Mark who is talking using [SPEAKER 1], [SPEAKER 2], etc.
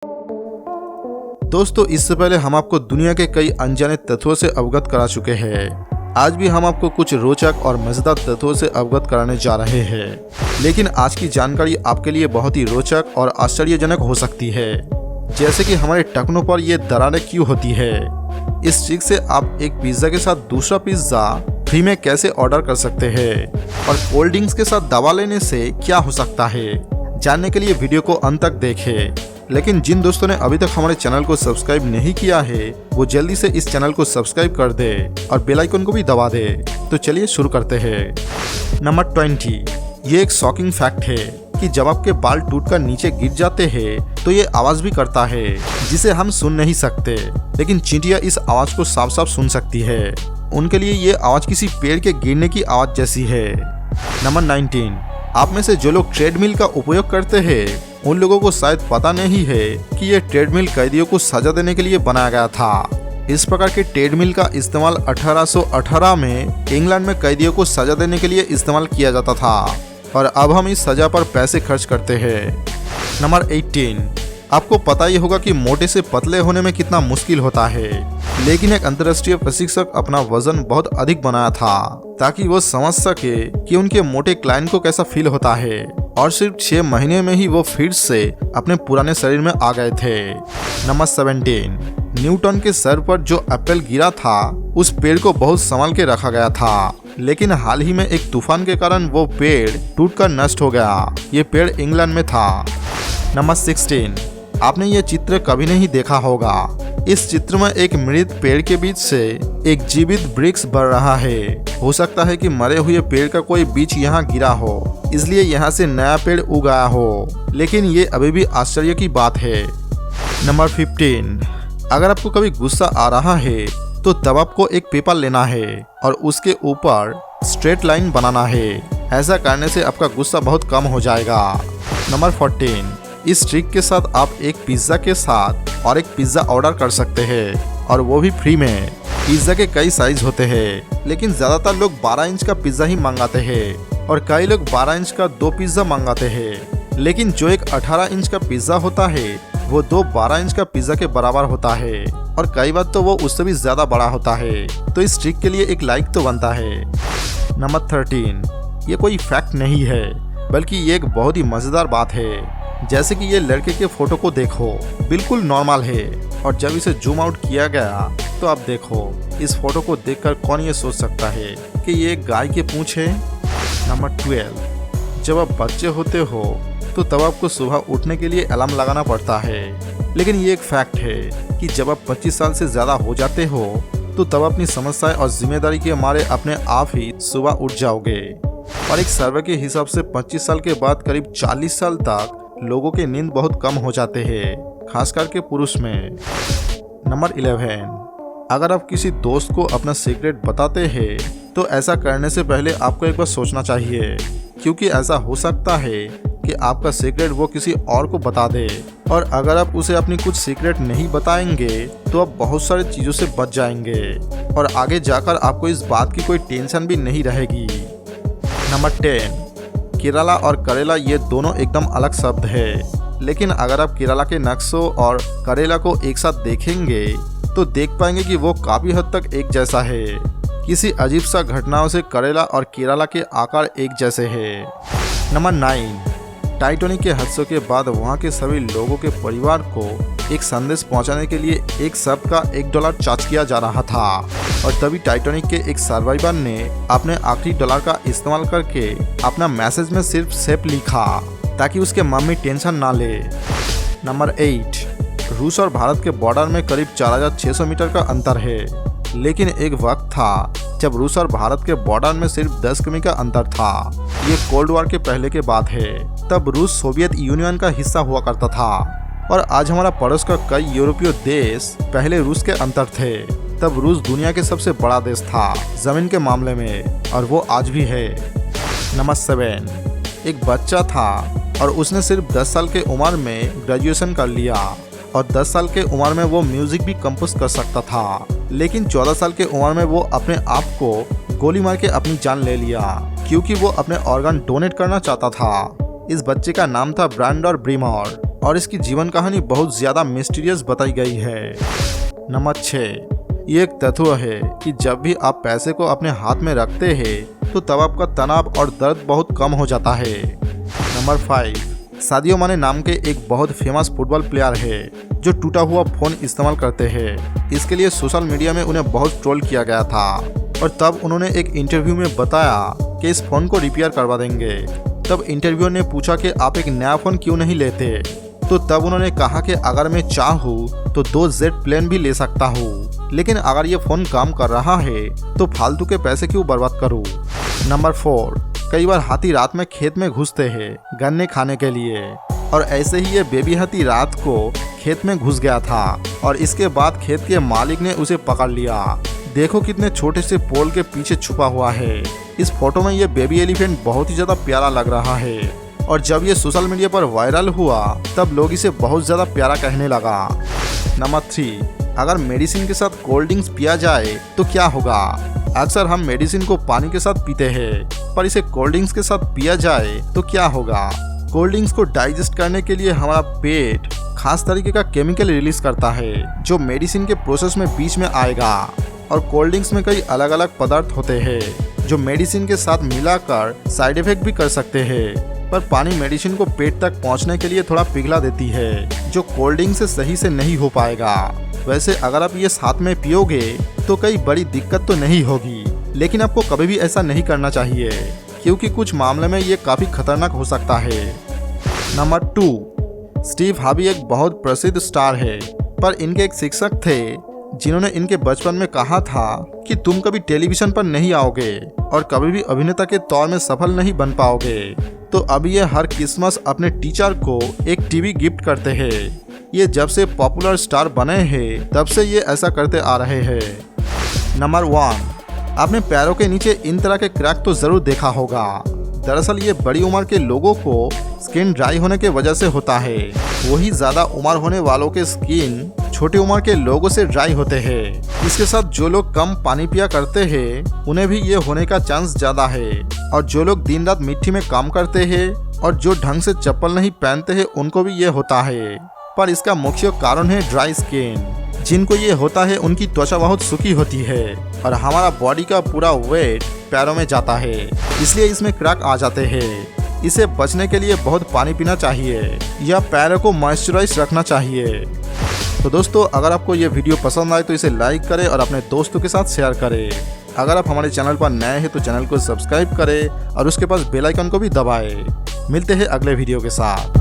[SPEAKER 1] दोस्तों, इससे पहले हम आपको दुनिया के कई अनजाने तत्वों से अवगत करा चुके हैं। आज भी हम आपको कुछ रोचक और मजेदार तत्वों से अवगत कराने जा रहे हैं, लेकिन आज की जानकारी आपके लिए बहुत ही रोचक और आश्चर्यजनक हो सकती है। जैसे कि हमारे टखनों पर ये दरारें क्यों होती है, इस ट्रिक से आप एक पिज्जा के साथ दूसरा पिज्जा फ्री में कैसे ऑर्डर कर सकते हैं, और कोल्ड ड्रिंक्स के साथ दवा लेने से क्या हो सकता है। जानने के लिए वीडियो को अंत तक देखें। लेकिन जिन दोस्तों ने अभी तक हमारे चैनल को सब्सक्राइब नहीं किया है, वो जल्दी से इस चैनल को सब्सक्राइब कर दे और बेल आइकन को भी दबा दे। तो चलिए शुरू करते हैं। नंबर 20, ये एक शॉकिंग फैक्ट है कि जब आपके बाल टूटकर नीचे गिर जाते हैं तो ये आवाज भी करता है, जिसे हम सुन नहीं सकते, लेकिन चींटियां इस आवाज को साफ साफ सुन सकती है। उनके लिए ये आवाज किसी पेड़ के गिरने की आवाज जैसी है। नंबर 19, आप में से जो लोग ट्रेडमिल का उपयोग करते हैं उन लोगों को शायद पता नहीं है कि ये ट्रेडमिल कैदियों को सजा देने के लिए बनाया गया था। इस प्रकार के ट्रेडमिल का इस्तेमाल 1818 में इंग्लैंड में कैदियों को सजा देने के लिए इस्तेमाल किया जाता था, और अब हम इस सजा पर पैसे खर्च करते हैं। नंबर 18, आपको पता ही होगा कि मोटे से पतले होने में कितना मुश्किल होता है, लेकिन एक अंतर्राष्ट्रीय प्रशिक्षक अपना वजन बहुत अधिक बनाया था ताकि वो समझ सके कि उनके मोटे क्लाइंट को कैसा फील होता है, और सिर्फ 6 महीने में ही वो फिर से अपने पुराने शरीर में आ गए थे। नंबर 17, न्यूटन के सर पर जो एप्पल गिरा था उस पेड़ को बहुत संभाल के रखा गया था, लेकिन हाल ही में एक तूफान के कारण वो पेड़ टूटकर नष्ट हो गया। ये पेड़ इंग्लैंड में था। नंबर 16, आपने ये चित्र कभी नहीं देखा होगा। इस चित्र में एक मृत पेड़ के बीच से एक जीवित वृक्ष बढ़ रहा है। हो सकता है कि मरे हुए पेड़ का कोई बीज यहाँ गिरा हो, इसलिए यहाँ से नया पेड़ उग आया हो, लेकिन ये अभी भी आश्चर्य की बात है। नंबर 15, अगर आपको कभी गुस्सा आ रहा है तो तब आपको एक पेपर लेना है और उसके ऊपर स्ट्रेट लाइन बनाना है। ऐसा करने से आपका गुस्सा बहुत कम हो जाएगा। नंबर 14, इस ट्रिक के साथ आप एक पिज्जा के साथ और एक पिज्जा ऑर्डर कर सकते हैं, और वो भी फ्री में। पिज्जा के कई साइज होते हैं, लेकिन ज्यादातर लोग 12 इंच का पिज्जा ही मंगाते हैं, और कई लोग 12 इंच का 2 पिज्जा मंगाते हैं। लेकिन जो एक 18 इंच का पिज्जा होता है वो 2 12 इंच का पिज्जा के बराबर होता है, और कई बार तो वो उससे भी ज्यादा बड़ा होता है। तो इस ट्रिक के लिए एक लाइक तो बनता है। नंबर 13, ये कोई फैक्ट नहीं है, बल्कि ये एक बहुत ही मजेदार बात है। जैसे कि ये लड़के के फोटो को देखो, बिल्कुल नॉर्मल है, और जब इसे जूम आउट किया गया तो आप देखो, इस फोटो को देखकर कौन ये सोच सकता है कि ये एक गाय की पूंछ है। नंबर 12, जब आप बच्चे होते हो तो तब आपको सुबह उठने के लिए अलार्म लगाना पड़ता है, लेकिन ये एक फैक्ट है कि जब आप 25 साल से ज़्यादा हो जाते हो तो तब अपनी समस्याएं और जिम्मेदारी के मारे अपने आप ही सुबह उठ जाओगे। और एक सर्वे के हिसाब से 25 साल के बाद करीब 40 साल तक लोगों के नींद बहुत कम हो जाते हैं, खास करके पुरुष में। नंबर 11, अगर आप किसी दोस्त को अपना सीक्रेट बताते हैं तो ऐसा करने से पहले आपको एक बार सोचना चाहिए, क्योंकि ऐसा हो सकता है कि आपका सीक्रेट वो किसी और को बता दे, और अगर आप उसे अपनी कुछ सीक्रेट नहीं बताएंगे तो आप बहुत सारी चीज़ों से बच जाएंगे, और आगे जाकर आपको इस बात की कोई टेंशन भी नहीं रहेगी। नंबर 10, केरला और करेला ये दोनों एकदम अलग शब्द है, लेकिन अगर आप केरला के नक्शों और करेला को एक साथ देखेंगे तो देख पाएंगे कि वो काफ़ी हद तक एक जैसा है। किसी अजीब सा घटनाओं से करेला और केरला के आकार एक जैसे हैं। नंबर 9, टाइटैनिक के हादसों के बाद वहाँ के सभी लोगों के परिवार को एक संदेश पहुँचाने के लिए एक शब्द का $1 चार्ज किया जा रहा था, और तभी टाइटैनिक के एक सर्वाइवर ने अपने आखिरी डॉलर का इस्तेमाल करके अपना मैसेज में सिर्फ सेफ लिखा ताकि उसके मम्मी टेंशन ना ले। नंबर 8, रूस और भारत के बॉर्डर में करीब 4600 मीटर का अंतर है, लेकिन एक वक्त था जब रूस और भारत के बॉर्डर में सिर्फ 10 किमी का अंतर था। ये कोल्ड वॉर के पहले के बात है, तब रूस सोवियत यूनियन का हिस्सा हुआ करता था, और आज हमारा पड़ोस का कई यूरोपीय देश पहले रूस के अंतर थे। तब रूस दुनिया के सबसे बड़ा देश था जमीन के मामले में, और वो आज भी है। नंबर 7, एक बच्चा था और उसने सिर्फ 10 साल के उम्र में ग्रेजुएशन कर लिया, और 10 साल के उम्र में वो म्यूजिक भी कंपोज कर सकता था, लेकिन 14 साल के उम्र में वो अपने आप को गोली मार के अपनी जान ले लिया, क्योंकि वो अपने ऑर्गन डोनेट करना चाहता था। इस बच्चे का नाम था ब्रांडन ब्रीमर। और इसकी जीवन कहानी बहुत ज़्यादा मिस्टीरियस बताई गई है। नंबर 6, ये एक तथ्य है कि जब भी आप पैसे को अपने हाथ में रखते हैं तो तब आपका तनाव और दर्द बहुत कम हो जाता है। नंबर 5, सादियो माने नाम के एक बहुत फेमस फुटबॉल प्लेयर है जो टूटा हुआ फ़ोन इस्तेमाल करते हैं। इसके लिए सोशल मीडिया में उन्हें बहुत ट्रोल किया गया था और तब उन्होंने एक इंटरव्यू में बताया कि इस फ़ोन को रिपेयर करवा देंगे। तब इंटरव्यूअर ने पूछा कि आप एक नया फ़ोन क्यों नहीं लेते, तो तब उन्होंने कहा कि अगर मैं चाहूँ तो 2 जेट प्लेन भी ले सकता हूँ, लेकिन अगर ये फ़ोन काम कर रहा है तो फालतू के पैसे क्यों बर्बाद करूँ। नंबर 4, कई बार हाथी रात में खेत में घुसते हैं गन्ने खाने के लिए, और ऐसे ही ये बेबी हाथी रात को खेत में घुस गया था और इसके बाद खेत के मालिक ने उसे पकड़ लिया। देखो कितने छोटे से पोल के पीछे छुपा हुआ है। इस फोटो में ये बेबी एलिफेंट बहुत ही ज़्यादा प्यारा लग रहा है और जब ये सोशल मीडिया पर वायरल हुआ तब लोग इसे बहुत ज़्यादा प्यारा कहने लगा। नंबर 3, अगर मेडिसिन के साथ कोल्ड ड्रिंक्स पिया जाए तो क्या होगा। अक्सर हम मेडिसिन को पानी के साथ पीते हैं, पर इसे कोल्ड ड्रिंक्स के साथ पिया जाए तो क्या होगा। कोल्ड ड्रिंक्स को डाइजेस्ट करने के लिए हमारा पेट खास तरीके का केमिकल रिलीज करता है जो मेडिसिन के प्रोसेस में बीच में आएगा, और कोल्ड ड्रिंक्स में कई अलग अलग पदार्थ होते हैं जो मेडिसिन के साथ मिलाकर साइड इफेक्ट भी कर सकते हैं, पर पानी मेडिसिन को पेट तक पहुंचने के लिए थोड़ा पिघला देती है जो कोल्ड ड्रिंक से सही से नहीं हो पाएगा। वैसे अगर आप ये साथ में पियोगे तो कई बड़ी दिक्कत तो नहीं होगी, लेकिन आपको कभी भी ऐसा नहीं करना चाहिए क्योंकि कुछ मामले में ये काफ़ी खतरनाक हो सकता है। नंबर 2, स्टीव हार्वी एक बहुत प्रसिद्ध स्टार है, पर इनके एक शिक्षक थे जिन्होंने इनके बचपन में कहा था कि तुम कभी टेलीविज़न पर नहीं आओगे और कभी भी अभिनेता के तौर में सफल नहीं बन पाओगे। तो अभी ये हर क्रिसमस अपने टीचर को एक टीवी गिफ्ट करते हैं। ये जब से पॉपुलर स्टार बने हैं तब से ये ऐसा करते आ रहे हैं। नंबर 1, आपने पैरों के नीचे इन तरह के क्रैक तो ज़रूर देखा होगा। दरअसल ये बड़ी उम्र के लोगों को स्किन ड्राई होने के वजह से होता है। वही ज़्यादा उम्र होने वालों के स्किन छोटी उम्र के लोगों से ड्राई होते हैं। इसके साथ जो लोग कम पानी पिया करते हैं उन्हें भी ये होने का चांस ज़्यादा है, और जो लोग दिन रात मिट्टी में काम करते हैं और जो ढंग से चप्पल नहीं पहनते हैं उनको भी ये होता है। पर इसका मुख्य कारण है ड्राई स्किन। जिनको ये होता है उनकी त्वचा बहुत सूखी होती है और हमारा बॉडी का पूरा वेट पैरों में जाता है, इसलिए इसमें क्रैक आ जाते हैं। इसे बचने के लिए बहुत पानी पीना चाहिए या पैरों को मॉइस्चराइज रखना चाहिए। तो दोस्तों, अगर आपको ये वीडियो पसंद आए तो इसे लाइक करें और अपने दोस्तों के साथ शेयर करें। अगर आप हमारे चैनल पर नए हैं तो चैनल को सब्सक्राइब करें और उसके पास बेल आइकन को भी दबाएं। मिलते हैं अगले वीडियो के साथ।